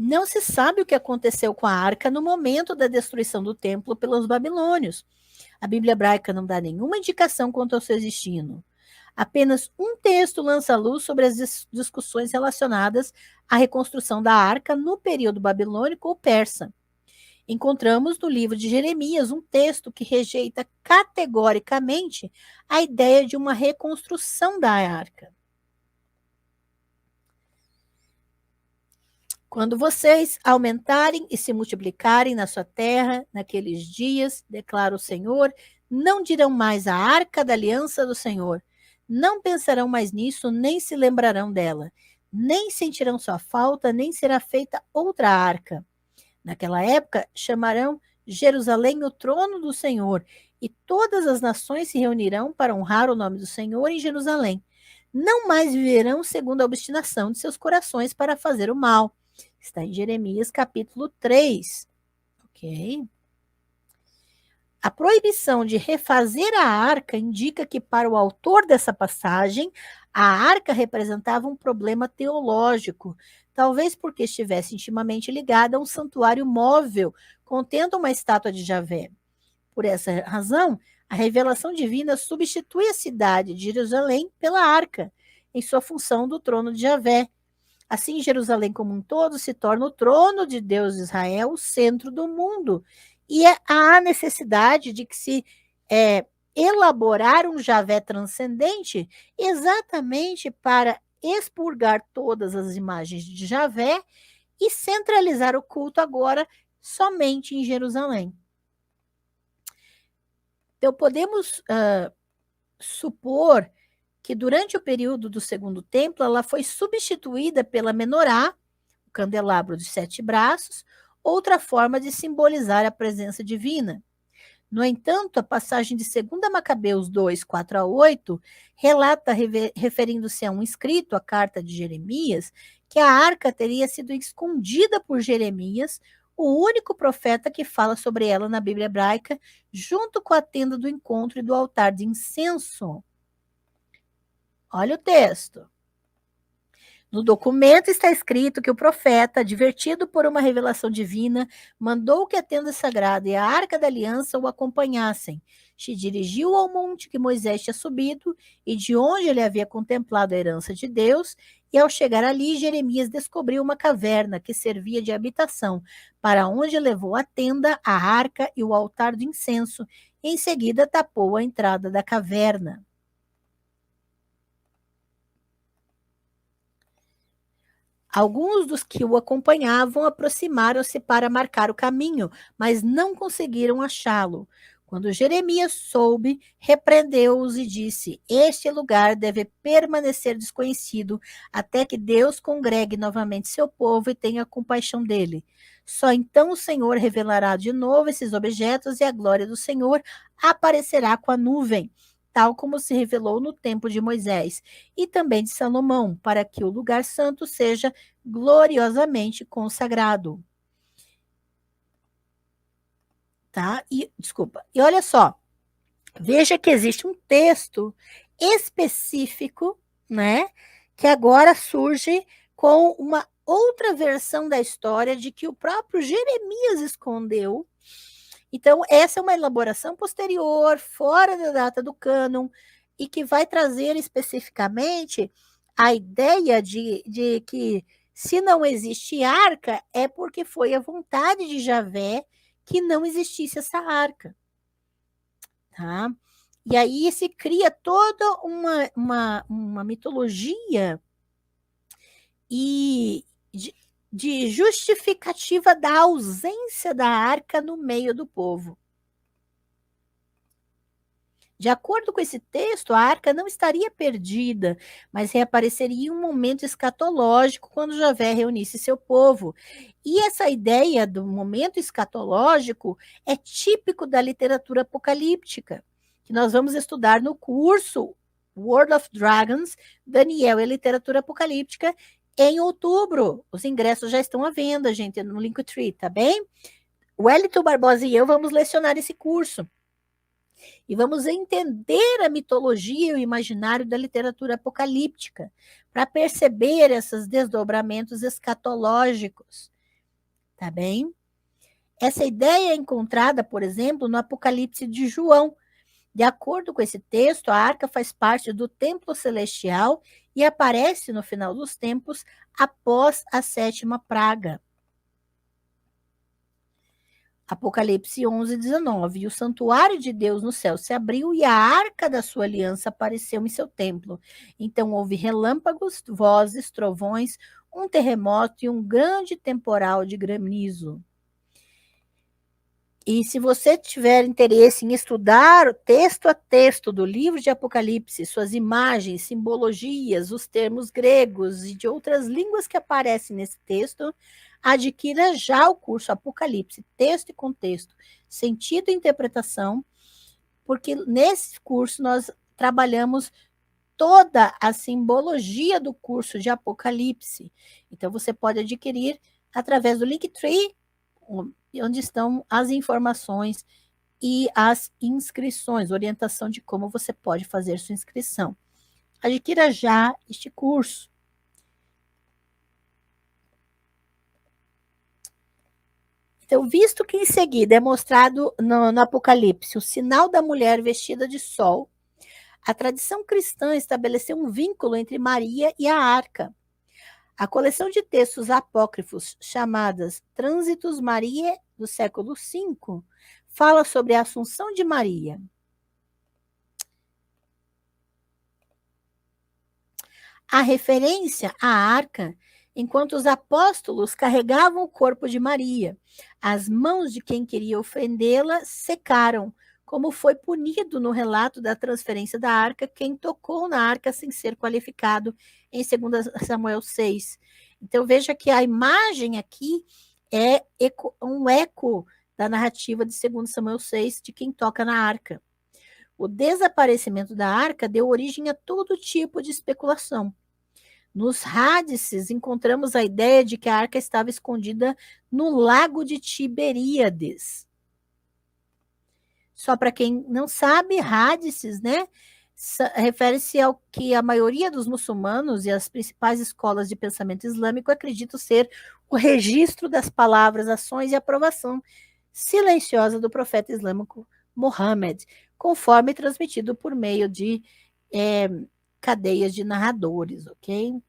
Não se sabe o que aconteceu com a arca no momento da destruição do templo pelos babilônios. A Bíblia hebraica não dá nenhuma indicação quanto ao seu destino. Apenas um texto lança luz sobre as discussões relacionadas à reconstrução da arca no período babilônico ou persa. Encontramos no livro de Jeremias um texto que rejeita categoricamente a ideia de uma reconstrução da arca. Quando vocês aumentarem e se multiplicarem na sua terra, naqueles dias, declara o Senhor, não dirão mais a arca da aliança do Senhor. Não pensarão mais nisso, nem se lembrarão dela. Nem sentirão sua falta, nem será feita outra arca. Naquela época, chamarão Jerusalém o trono do Senhor, e todas as nações se reunirão para honrar o nome do Senhor em Jerusalém. Não mais viverão segundo a obstinação de seus corações para fazer o mal. Está em Jeremias capítulo 3. Ok? A proibição de refazer a arca indica que, para o autor dessa passagem, a arca representava um problema teológico, talvez porque estivesse intimamente ligada a um santuário móvel, contendo uma estátua de Javé. Por essa razão, a revelação divina substitui a cidade de Jerusalém pela arca, em sua função do trono de Javé. Assim, Jerusalém como um todo se torna o trono de Deus de Israel, o centro do mundo. E há necessidade de que se elaborar um Javé transcendente exatamente para expurgar todas as imagens de Javé e centralizar o culto agora somente em Jerusalém. Então, podemos supor que durante o período do Segundo Templo, ela foi substituída pela menorá, o candelabro de 7 braços, outra forma de simbolizar a presença divina. No entanto, a passagem de 2 Macabeus 2, 4-8, relata, referindo-se a um escrito, a carta de Jeremias, que a arca teria sido escondida por Jeremias, o único profeta que fala sobre ela na Bíblia hebraica, junto com a tenda do encontro e do altar de incenso. Olha o texto. No documento está escrito que o profeta, advertido por uma revelação divina, mandou que a tenda sagrada e a arca da aliança o acompanhassem. Se dirigiu ao monte que Moisés tinha subido e de onde ele havia contemplado a herança de Deus, e ao chegar ali, Jeremias descobriu uma caverna que servia de habitação, para onde levou a tenda, a arca e o altar de incenso, e em seguida tapou a entrada da caverna. Alguns dos que o acompanhavam aproximaram-se para marcar o caminho, mas não conseguiram achá-lo. Quando Jeremias soube, repreendeu-os e disse: Este lugar deve permanecer desconhecido até que Deus congregue novamente seu povo e tenha compaixão dele. Só então o Senhor revelará de novo esses objetos e a glória do Senhor aparecerá com a nuvem, tal como se revelou no tempo de Moisés e também de Salomão, para que o lugar santo seja gloriosamente consagrado. Tá? E olha só, veja que existe um texto específico, né, que agora surge com uma outra versão da história de que o próprio Jeremias escondeu. Então, essa é uma elaboração posterior, fora da data do cânon, e que vai trazer especificamente a ideia de que, se não existe arca, é porque foi a vontade de Javé que não existisse essa arca. Tá? E aí se cria toda uma mitologia e de justificativa da ausência da arca no meio do povo. De acordo com esse texto, a arca não estaria perdida, mas reapareceria em um momento escatológico quando Javé reunisse seu povo. E essa ideia do momento escatológico é típico da literatura apocalíptica, que nós vamos estudar no curso World of Dragons, Daniel e Literatura Apocalíptica, em outubro. Os ingressos já estão à venda, gente, no Linktree, tá bem? O Wellington Barbosa e eu vamos lecionar esse curso. E vamos entender a mitologia e o imaginário da literatura apocalíptica, para perceber esses desdobramentos escatológicos. tá bem? Essa ideia é encontrada, por exemplo, no Apocalipse de João. De acordo com esse texto, a arca faz parte do templo celestial e aparece no final dos tempos após a 7ª praga. Apocalipse 11:19. E o santuário de Deus no céu se abriu e a arca da sua aliança apareceu em seu templo. Então houve relâmpagos, vozes, trovões, um terremoto e um grande temporal de granizo. E se você tiver interesse em estudar texto a texto do livro de Apocalipse, suas imagens, simbologias, os termos gregos e de outras línguas que aparecem nesse texto, adquira já o curso Apocalipse, texto e contexto, sentido e interpretação, porque nesse curso nós trabalhamos toda a simbologia do curso de Apocalipse. Então você pode adquirir através do Linktree, onde estão as informações e as inscrições, orientação de como você pode fazer sua inscrição. Adquira já este curso. Então, visto que em seguida é mostrado no Apocalipse o sinal da mulher vestida de sol, a tradição cristã estabeleceu um vínculo entre Maria e a arca. A coleção de textos apócrifos, chamadas Trânsitos Maria, do século V, fala sobre a Assunção de Maria. A referência à arca, enquanto os apóstolos carregavam o corpo de Maria, as mãos de quem queria ofendê-la secaram, como foi punido no relato da transferência da arca quem tocou na arca sem ser qualificado em 2 Samuel 6. Então veja que a imagem aqui é um eco da narrativa de 2 Samuel 6 de quem toca na arca. O desaparecimento da arca deu origem a todo tipo de especulação. Nos Rádices encontramos a ideia de que a arca estava escondida no lago de Tiberíades. Só para quem não sabe, Rádices, né, refere-se ao que a maioria dos muçulmanos e as principais escolas de pensamento islâmico acreditam ser o registro das palavras, ações e aprovação silenciosa do profeta islâmico Muhammad, conforme transmitido por meio de cadeias de narradores, ok?